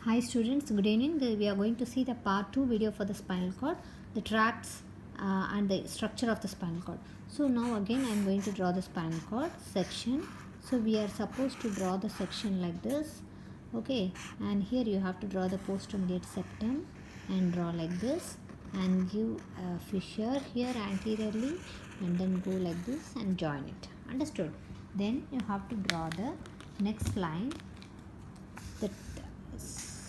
Hi students, good evening. We are going to see the part 2 video for the spinal cord, the tracts and the structure of the spinal cord. So now again I am going to draw the spinal cord section. So we are supposed to draw the section like this. Okay, and here you have to draw the postmediate septum and draw like this and give a fissure here anteriorly and then go like this and join it. Understood? Then you have to draw the next line.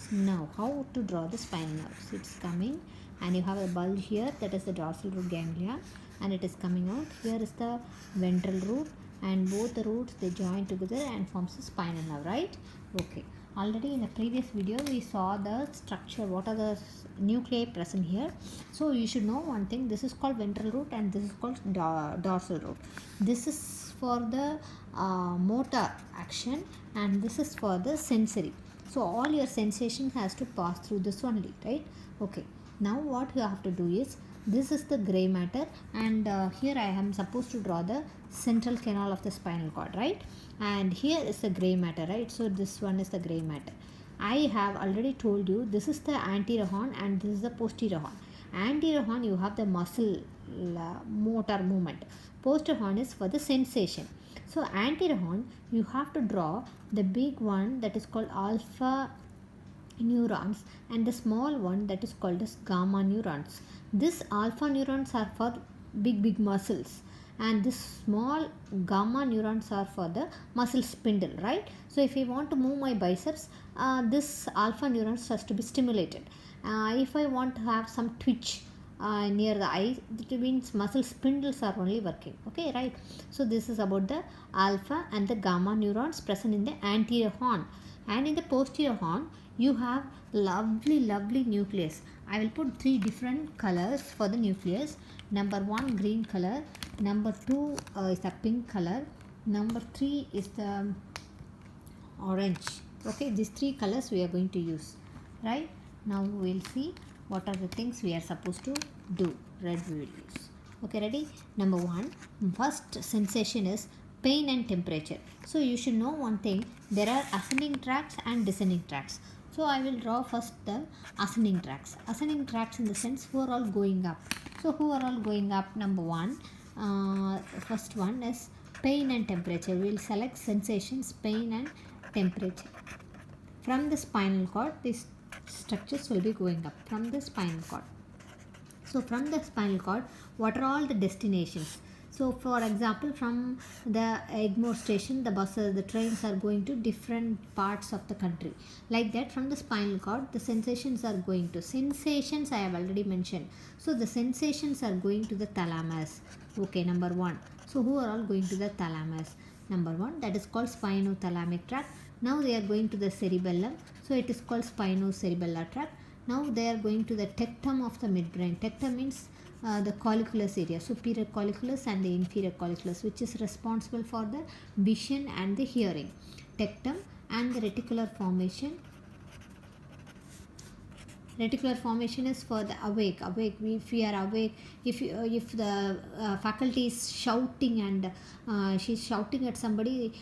Now how to draw the spinal nerves. It's coming and you have a bulge here, that is the dorsal root ganglia, and it is coming out. Here is the ventral root, and both the roots they join together and forms the spinal nerve, right? Okay, already in the previous video we saw the structure, what are the nuclei present here. So you should know one thing, this is called ventral root and this is called dorsal root. This is for the motor action and this is for the sensory. So all your sensation has to pass through this only, right? Okay, now what you have to do is, this is the gray matter and here I am supposed to draw the central canal of the spinal cord, right? And here is the gray matter, right? So this one is the gray matter. I have already told you this is the anterior horn and this is the posterior horn. Anterior horn you have the muscle motor movement. Posterior horn is for the sensation. So anterior horn you have to draw the big one that is called alpha neurons and the small one that is called as gamma neurons. This alpha neurons are for big muscles and this small gamma neurons are for the muscle spindle, right? So if I want to move my biceps, this alpha neurons has to be stimulated. If I want to have some twitch near the eye, it means muscle spindles are only working. Okay, right? So this is about the alpha and the gamma neurons present in the anterior horn. And in the posterior horn you have lovely nucleus. I will put 3 different colors for the nucleus. Number 1 green color, number 2 is the pink color, number 3 is the orange. Okay, these 3 colors we are going to use, right? Now we will see what are the things we are supposed to do. Red we will use. Okay, ready? Number 1, first sensation is pain and temperature. So you should know one thing, there are ascending tracts and descending tracts. So I will draw first the ascending tracts. Ascending tracts in the sense who are all going up. So who are all going up? Number 1, first one is pain and temperature. We will select sensations, pain and temperature. From the spinal cord, these structures will be going up from the spinal cord. So from the spinal cord, what are all the destinations? So for example, from the Egmore station, the buses, the trains are going to different parts of the country. Like that, from the spinal cord, the sensations are going to, sensations I have already mentioned. So the sensations are going to the thalamus. Okay, number 1. So who are all going to the thalamus? Number 1, that is called spinothalamic tract. Now they are going to the cerebellum. So it is called spinocerebellar tract. Now they are going to the tectum of the midbrain. Tectum means the colliculus area, superior colliculus and the inferior colliculus, which is responsible for the vision and the hearing. Tectum and the reticular formation. Reticular formation is for the awake. If we are awake, if the faculty is shouting and she is shouting at somebody,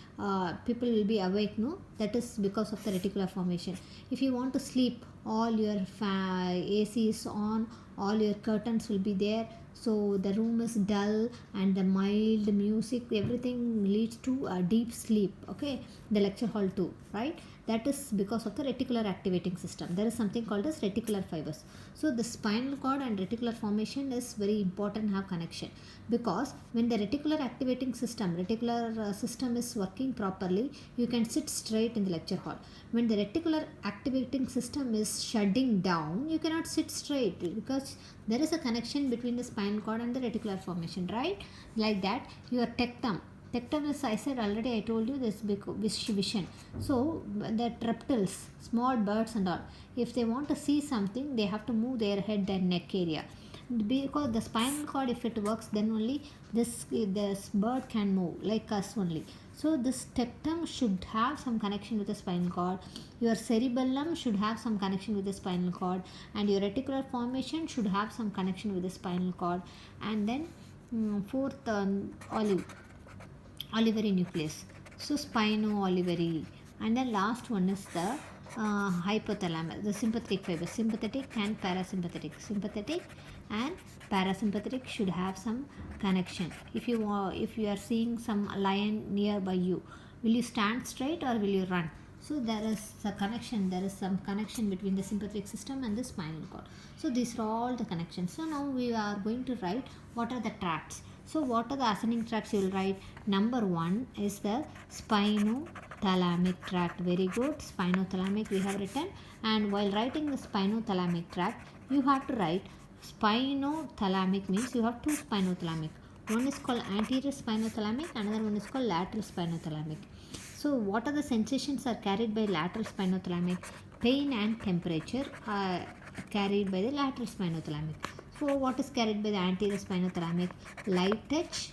people will be awake, no? That is because of the reticular formation. If you want to sleep, all your AC is on, all your curtains will be there, so the room is dull and the mild music, everything leads to a deep sleep. Okay, the lecture hall too, right? That is because of the reticular activating system. There is something called as reticular fibers. So the spinal cord and reticular formation is very important, have connection, because when the reticular activating system, system is working properly, you can sit straight in the lecture hall. When the reticular activating system is shutting down, you cannot sit straight because there is a connection between the spinal cord and the reticular formation, right? Like that, your tectum. Tectum is, I said already, I told you this vision. So the reptiles, small birds and all, if they want to see something, they have to move their head and neck area. Because the spinal cord, if it works, then only this bird can move, like us only. So this tectum should have some connection with the spinal cord. Your cerebellum should have some connection with the spinal cord, and your reticular formation should have some connection with the spinal cord. And then fourth, olivary nucleus. So spino olivary, and the last one is the hypothalamus, the sympathetic fibers, sympathetic and parasympathetic. Sympathetic and parasympathetic should have some connection. If you are seeing some lion nearby you, will you stand straight or will you run? So there is a connection. There is some connection between the sympathetic system and the spinal cord. So these are all the connections. So now we are going to write what are the tracts. So what are the ascending tracts you will write? Number 1 is the spinothalamic tract. Very good. Spinothalamic we have written. And while writing the spinothalamic tract, you have to write spinothalamic means you have two spinothalamic. One is called anterior spinothalamic, another one is called lateral spinothalamic. So what are the sensations are carried by lateral spinothalamic? Pain and temperature are carried by the lateral spinothalamic. So what is carried by the anterior spinothalamic? Light touch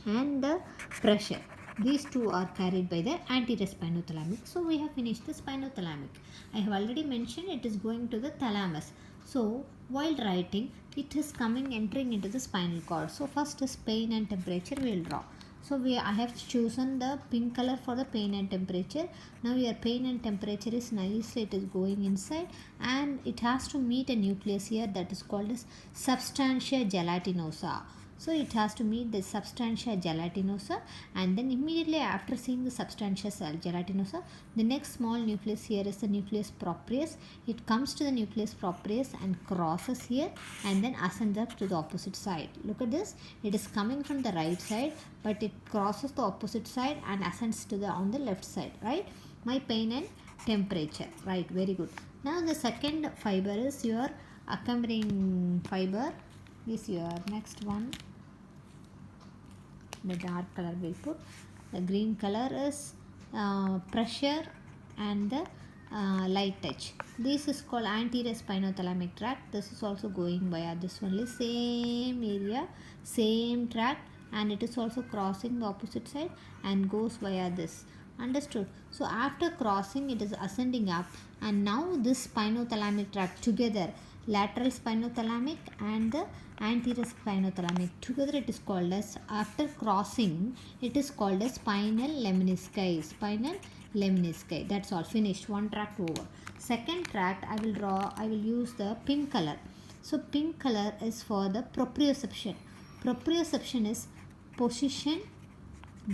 and the pressure. These two are carried by the anterior spinothalamic. So we have finished the spinothalamic. I have already mentioned it is going to the thalamus. So while writing, it is entering into the spinal cord. So first is pain and temperature we will draw. So I have chosen the pink color for the pain and temperature. Now your pain and temperature is nicely, it is going inside and it has to meet a nucleus here that is called as substantia gelatinosa. So it has to meet the substantia gelatinosa, and then immediately after seeing the substantia gelatinosa, the next small nucleus here is the nucleus proprius. It comes to the nucleus proprius and crosses here and then ascends up to the opposite side. Look at this. It is coming from the right side, but it crosses the opposite side and ascends to on the left side, right? My pain and temperature, right? Very good. Now the second fiber is your accompanying fiber is your next one. The dark color will put. The green color is pressure and the light touch. This is called anterior spinothalamic tract. This is also going via this only same area, same tract, and it is also crossing the opposite side and goes via this. Understood? So after crossing, it is ascending up, and now this spinothalamic tract together, lateral spinothalamic and the anterior spinothalamic together, it is called as, after crossing, it is called as spinal lemnisci. Spinal lemnisci. That's all. Finished. One tract over. Second tract I will use the pink color. So pink color is for the proprioception. Proprioception is position,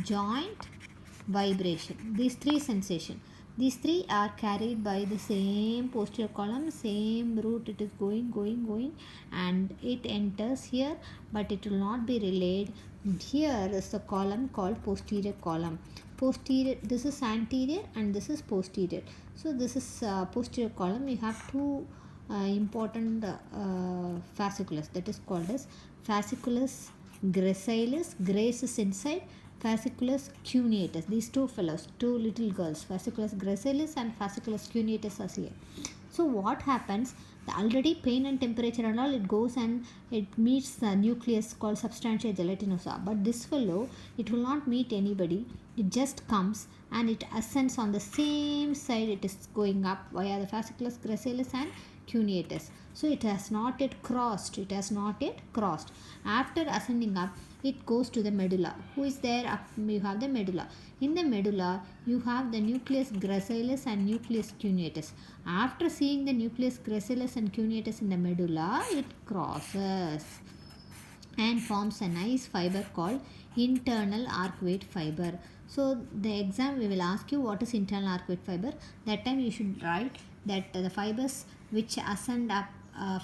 joint, vibration. These three sensations. These three are carried by the same posterior column, same route. It is going and it enters here, but it will not be relayed. Here is the column called posterior column. Posterior, this is anterior and this is posterior. So this is posterior column. You have two important fasciculus, that is called as fasciculus gracilis. Grace is inside, fasciculus cuneatus. These two fellows, two little girls, fasciculus gracilis and fasciculus cuneatus are here. So what happens, the already pain and temperature and all, it goes and it meets the nucleus called substantia gelatinosa, but this fellow, it will not meet anybody. It just comes and it ascends on the same side. It is going up via the fasciculus gracilis and cuneatus. So it has not yet crossed. After ascending up, it goes to the medulla. Who is there? You have the medulla. In the medulla, you have the nucleus gracilis and nucleus cuneatus. After seeing the nucleus gracilis and cuneatus in the medulla, it crosses and forms a nice fiber called internal arcuate fiber. So the exam, we will ask you what is internal arcuate fiber. That time you should write that the fibers which ascend up,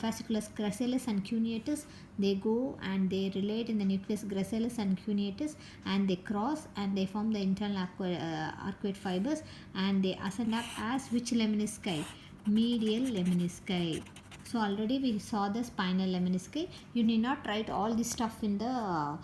fasciculus gracilis and cuneatus, they go and they relate in the nucleus gracilis and cuneatus, and they cross and they form the internal arcuate fibers, and they ascend up as which lemnisci? Medial lemnisci. So already we saw the spinal lemnisci. You need not write all this stuff in the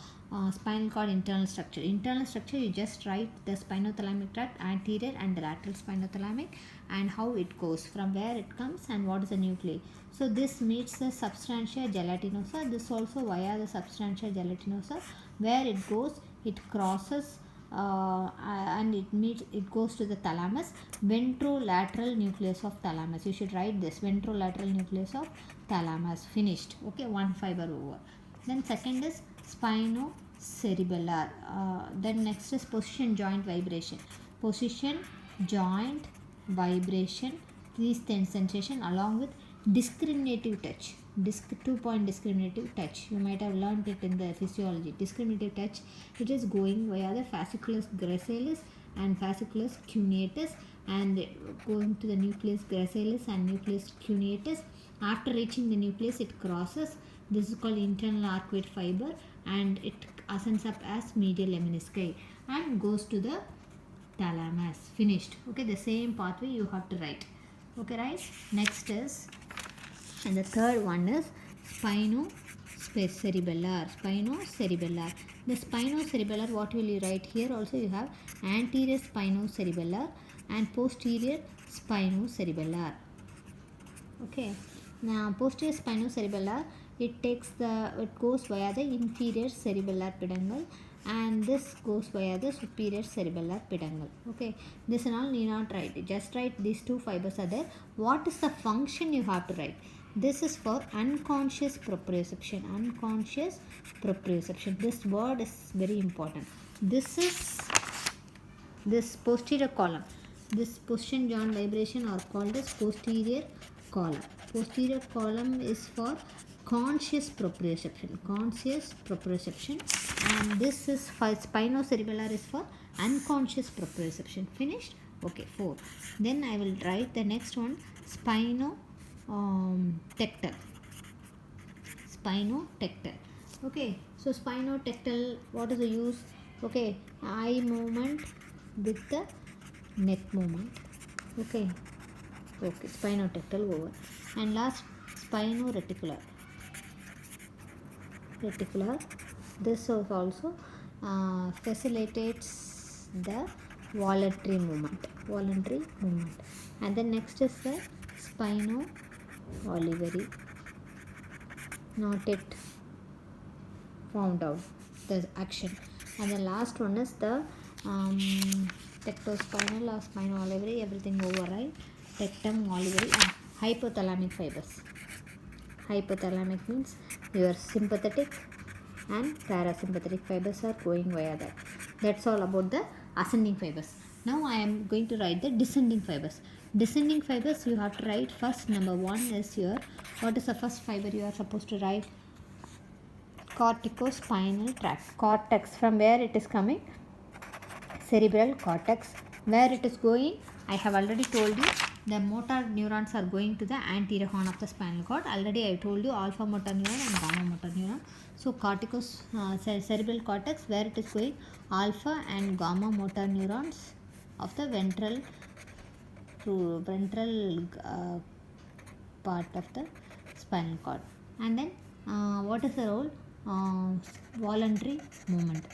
spinal cord internal structure. Internal structure, you just write the spinothalamic tract, anterior and the lateral spinothalamic, and how it goes, from where it comes and what is the nuclei. So this meets the substantia gelatinosa. This also via the substantia gelatinosa, where it goes, it crosses and it goes to the thalamus, ventrolateral nucleus of thalamus. You should write this, ventrolateral nucleus of thalamus. Finished. Okay, one fiber over. Then second is spinocerebellar. Then next is position, joint, vibration. Position, joint, vibration, these 10 sensation along with discriminative touch. 2-point discriminative touch. You might have learned it in the physiology. Discriminative touch, it is going via the fasciculus gracilis and fasciculus cuneatus and going to the nucleus gracilis and nucleus cuneatus. After reaching the nucleus, it crosses. This is called internal arcuate fiber and it ascends up as medial lemnisci and goes to the thalamus. Finished. Okay, the same pathway you have to write. Okay, right? Next is, and the third one is spinocerebellar. Spinocerebellar. The spinocerebellar, what will you write? Here also you have anterior spinocerebellar and posterior spinocerebellar. Okay. Now posterior spinocerebellar, it goes via the inferior cerebellar peduncle and this goes via the superior cerebellar peduncle. Okay, this and all need not write. Just write these two fibers are there. What is the function you have to write? This is for unconscious proprioception. Unconscious proprioception. This word is very important. This is this posterior column. This position joint vibration are called as posterior column. Posterior column is for conscious proprioception. Conscious proprioception. And this is spinocerebellar is for unconscious proprioception. Finished? Okay, 4. Then I will write the next one, spinotectal. Spinotectal. Okay, so spinotectal, what is the use? Okay, eye movement with the neck movement. Okay, spinotectal over. And last, spinoreticular. This is also facilitates the voluntary movement. And then next is the spino-olivary. Not yet found out the action. And the last one is the tectospinal or spino-olivary. Everything over, right? Tectum, olivary, and hypothalamic fibers. Hypothalamic means your sympathetic and parasympathetic fibers are going via that. That's all about the ascending fibers. Now I am going to write the descending fibers. Descending fibers you have to write first. Number 1 is your, what is the first fiber you are supposed to write? Corticospinal tract. Cortex, from where it is coming? Cerebral cortex. Where it is going? I have already told you. The motor neurons are going to the anterior horn of the spinal cord. Already I told you alpha motor neuron and gamma motor neuron. So cerebral cortex, where it is going? Alpha and gamma motor neurons of the ventral part of the spinal cord. And then what is the role? Voluntary movement.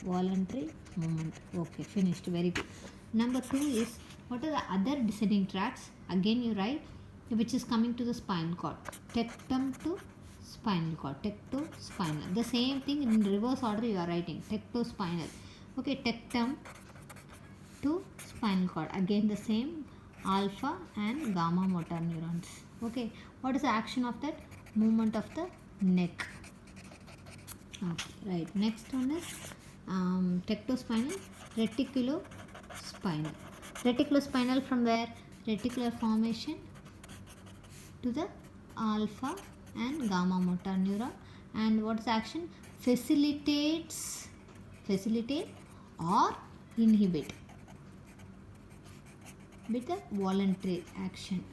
Okay, finished. Very good. Number 2 is, what are the other descending tracts? Again you write, which is coming to the spinal cord. Tectum to spinal cord. Tectospinal. The same thing in reverse order you are writing. Tectospinal. Okay, tectum to spinal cord. Again the same, alpha and gamma motor neurons. Okay, what is the action of that? Movement of the neck. Okay, right. Next one is tectospinal, reticulospinal. Reticulospinal, from where? Reticular formation to the alpha and gamma motor neuron. And what is the action? Facilitate or inhibit with the voluntary action.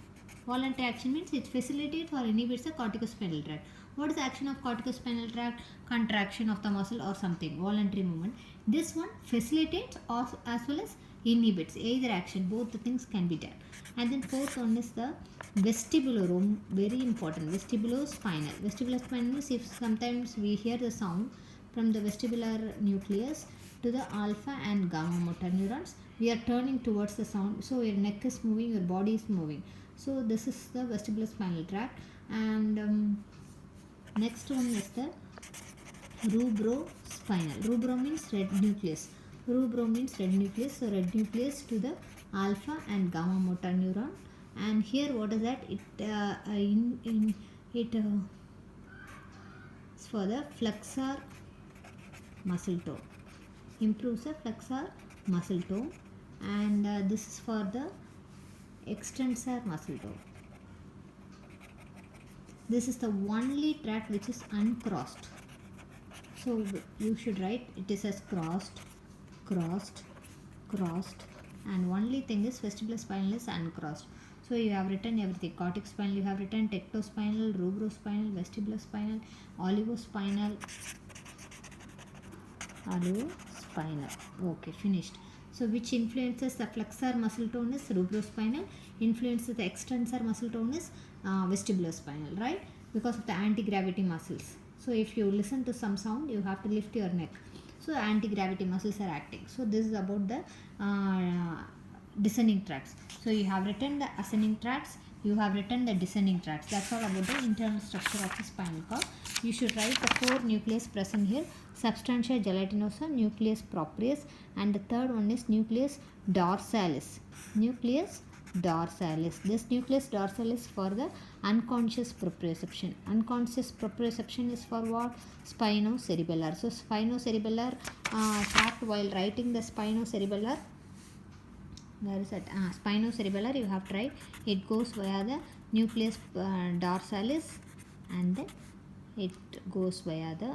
Voluntary action means it facilitates or inhibits the corticospinal tract. What is the action of corticospinal tract? Contraction of the muscle or something. Voluntary movement. This one facilitates or as well as inhibits. Either action. Both the things can be done. And then fourth one is the vestibular. Very important. Vestibulospinal. Vestibulospinal means if sometimes we hear the sound from the vestibular nucleus to the alpha and gamma motor neurons, we are turning towards the sound. So your neck is moving, your body is moving. So this is the vestibulospinal tract. And next one is the rubrospinal. Rubro means red nucleus. So red nucleus to the alpha and gamma motor neuron. And here what is that? It is for the flexor muscle tone. Improves the flexor muscle tone. And this is for the extensor muscle tone. This is the only tract which is uncrossed. So you should write it is as crossed, crossed, crossed, and only thing is vestibulospinal is uncrossed. So you have written everything. Cortex spinal, you have written tectospinal, rubrospinal, vestibulospinal, olivospinal, olivospinal. Okay, finished. So which influences the flexor muscle tone is rubrospinal, influences the extensor muscle tone is vestibulospinal, right? Because of the anti-gravity muscles. So if you listen to some sound, you have to lift your neck. So anti-gravity muscles are acting. So this is about the descending tracts. So you have written the ascending tracts, you have written the descending tracts. That's all about the internal structure of the spinal cord. You should write the 4 nucleus present here: substantia gelatinosa, nucleus proprius, and the third one is nucleus dorsalis. Nucleus dorsalis. This nucleus dorsalis for the unconscious proprioception. Unconscious proprioception is for what? Spinocerebellar. So spinocerebellar tract, while writing the spinocerebellar, there is a spinocerebellar, you have to write it goes via the nucleus dorsalis, and then it goes via the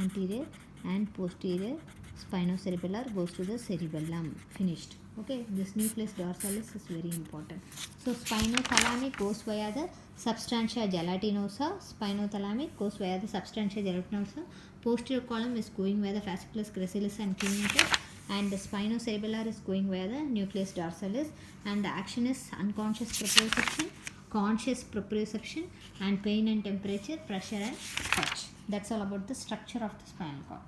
anterior and posterior. Spinocerebellar goes to the cerebellum. Finished. Okay, this nucleus dorsalis is very important. So spinothalamic goes via the substantia gelatinosa. Spinothalamic goes via the substantia gelatinosa. Posterior column is going via the fasciculus gracilis and cuneatus, and the spinocerebellar is going via the nucleus dorsalis, and the action is unconscious proprioception, conscious proprioception, and pain and temperature, pressure and touch. That's all about the structure of the spinal cord.